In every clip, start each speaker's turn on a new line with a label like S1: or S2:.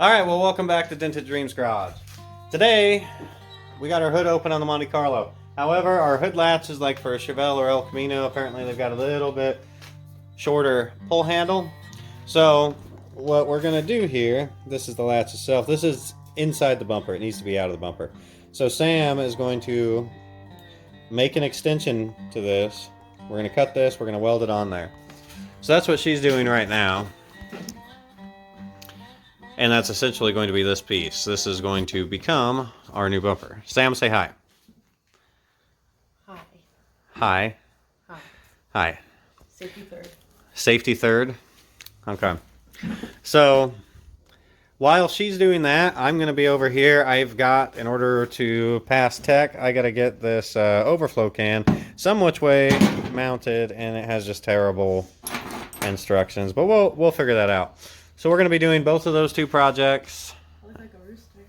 S1: Alright, well welcome back to Dented Dreams Garage. Today, we got our hood open on the Monte Carlo. However, our hood latch is like for a Chevelle or El Camino. Apparently they've got a little bit shorter pull handle. So, what we're going to do here, this is the latch itself. This is inside the bumper. It needs to be out of the bumper. So Sam is going to make an extension to this. We're going to cut this, we're going to weld it on there. So that's what she's doing right now. And that's essentially going to be this piece. This is going to become our new bumper. Sam, say hi.
S2: Hi.
S1: Hi.
S2: Hi.
S1: Hi.
S2: Safety third.
S1: Safety third. Okay. So, while she's doing that, I'm going to be over here. I've got, in order to pass tech, I got to get this overflow can some which way mounted, and it has just terrible instructions. But we'll figure that out. So we're going to be doing both of those two projects.
S2: I look like a rooster.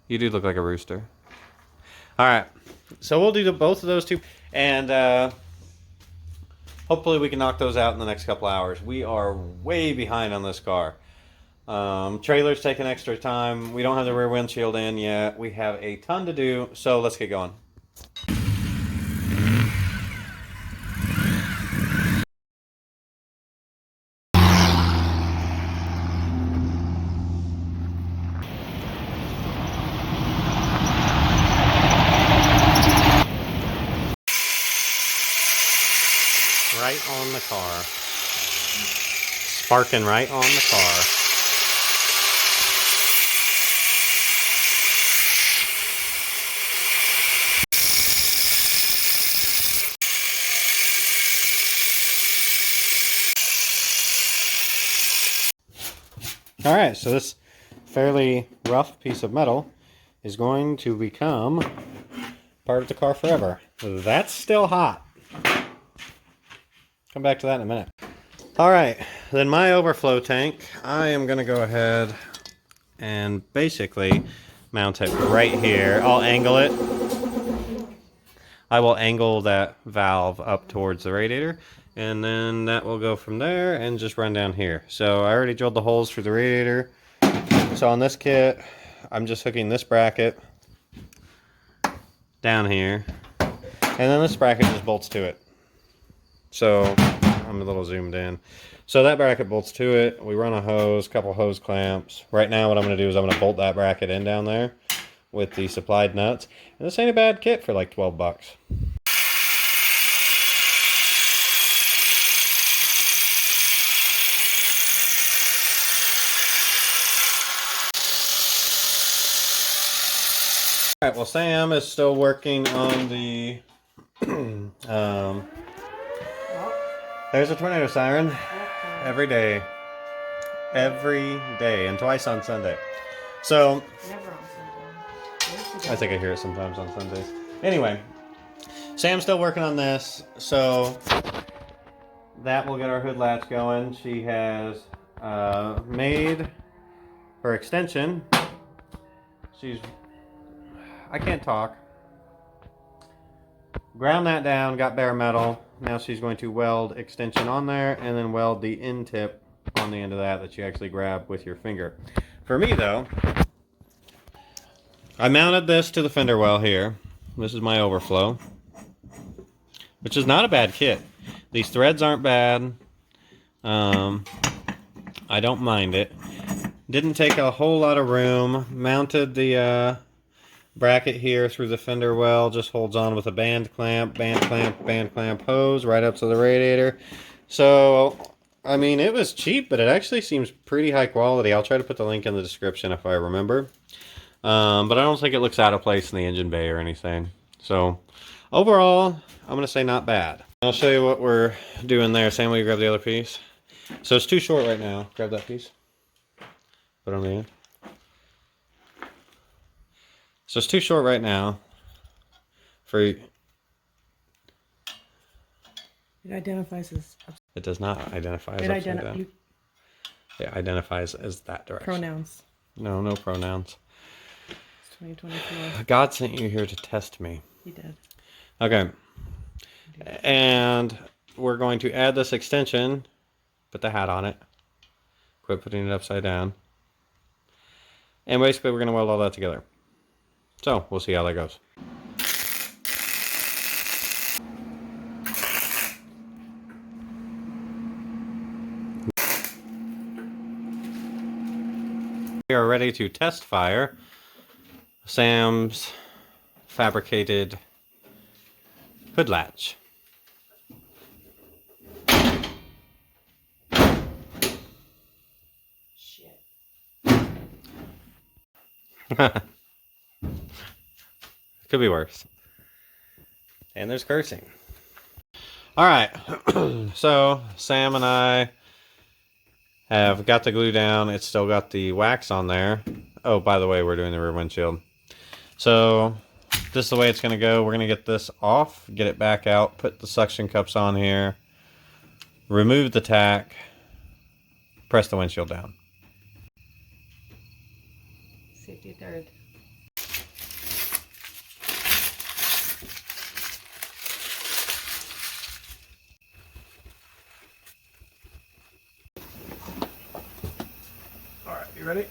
S1: You do look like a rooster. All right. So we'll do both of those two. And hopefully we can knock those out in the next couple hours. We are way behind on this car. Trailer's taking extra time. We don't have the rear windshield in yet. We have a ton to do. So let's get going. Right on the car. Sparking right on the car. Alright, so this fairly rough piece of metal is going to become part of the car forever. That's still hot. Come back to that in a minute. Alright, then my overflow tank, I am going to go ahead and basically mount it right here. I'll angle it. I will angle that valve up towards the radiator, and then that will go from there and just run down here. So I already drilled the holes for the radiator. So on this kit, I'm just hooking this bracket down here, and then this bracket just bolts to it. So I'm a little zoomed in. So that bracket bolts to it. We run a hose, couple hose clamps. Right now what I'm going to do is I'm going to bolt that bracket in down there with the supplied nuts. And this ain't a bad kit for like 12 bucks. Alright, well Sam is still working on the there's a tornado siren every day, and twice on Sunday. So
S2: Never on Sunday.
S1: I think I hear it sometimes on Sundays. Anyway, Sam's still working on this, so that will get our hood latch going. She has made her extension. I can't talk. Ground that down, got bare metal. Now she's going to weld extension on there and then weld the end tip on the end of that you actually grab with your finger. For me though, I mounted this to the fender well here. This is my overflow, which is not a bad kit. These threads aren't bad. I don't mind it. Didn't take a whole lot of room. Mounted the bracket here through the fender well, just holds on with a band clamp hose right up to the radiator. So I mean, it was cheap, but it actually seems pretty high quality. I'll try to put the link in the description if I remember, but I don't think it looks out of place in the engine bay or anything. So overall I'm gonna say not bad. I'll show you what we're doing there. Sam, will you grab the other piece? So it's too short right now. Grab that piece, put it on the end. So it's too short right now for...
S2: It identifies as...
S1: It does not identify as upside down. It identifies as that direction.
S2: Pronouns.
S1: No, no pronouns.
S2: It's 2024.
S1: God sent you here to test me.
S2: He did.
S1: Okay. And we're going to add this extension. Put the hat on it. Quit putting it upside down. And basically we're going to weld all that together. So we'll see how that goes. We are ready to test fire Sam's fabricated hood latch.
S2: Shit.
S1: Could be worse. And there's cursing. Alright, so Sam and I have got the glue down. It's still got the wax on there. Oh, by the way, we're doing the rear windshield. So this is the way it's going to go. We're going to get this off, get it back out, put the suction cups on here, remove the tack, press the windshield down.
S2: Safety third.
S1: Alright, you ready?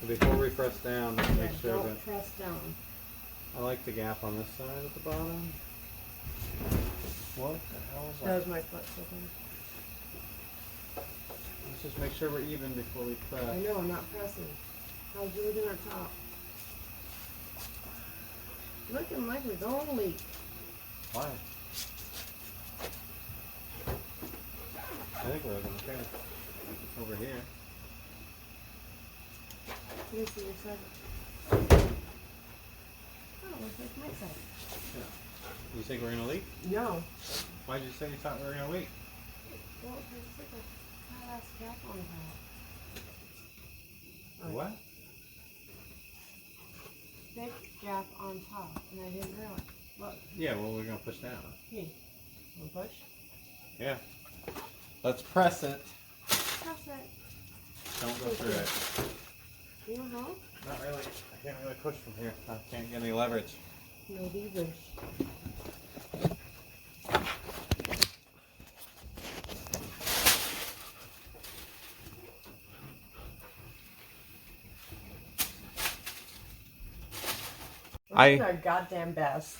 S1: Before we press down, let's make sure
S2: don't
S1: that
S2: press down.
S1: I like the gap on this side at the bottom. What the hell is
S2: That
S1: that?
S2: was my foot slipping.
S1: Let's just make sure we're even before we press.
S2: I know, I'm not pressing. I was really doing our top. Looking like we're going to leak.
S1: Why? I think we're looking okay. Over here.
S2: Let me see your side. Oh, it looks like my side.
S1: You think we're gonna leak?
S2: No.
S1: Why did you say you thought we were gonna leak?
S2: Well, there's like a fat ass cap on top.
S1: What?
S2: Thick gap on top, and I didn't realize. Look.
S1: Yeah, well, we're gonna push down.
S2: Hey, wanna push?
S1: Yeah. Let's press it.
S2: Press it.
S1: Don't go through it.
S2: You know how?
S1: Not really. I can't really push from here. I can't get any leverage.
S2: No levers. We're doing our goddamn best.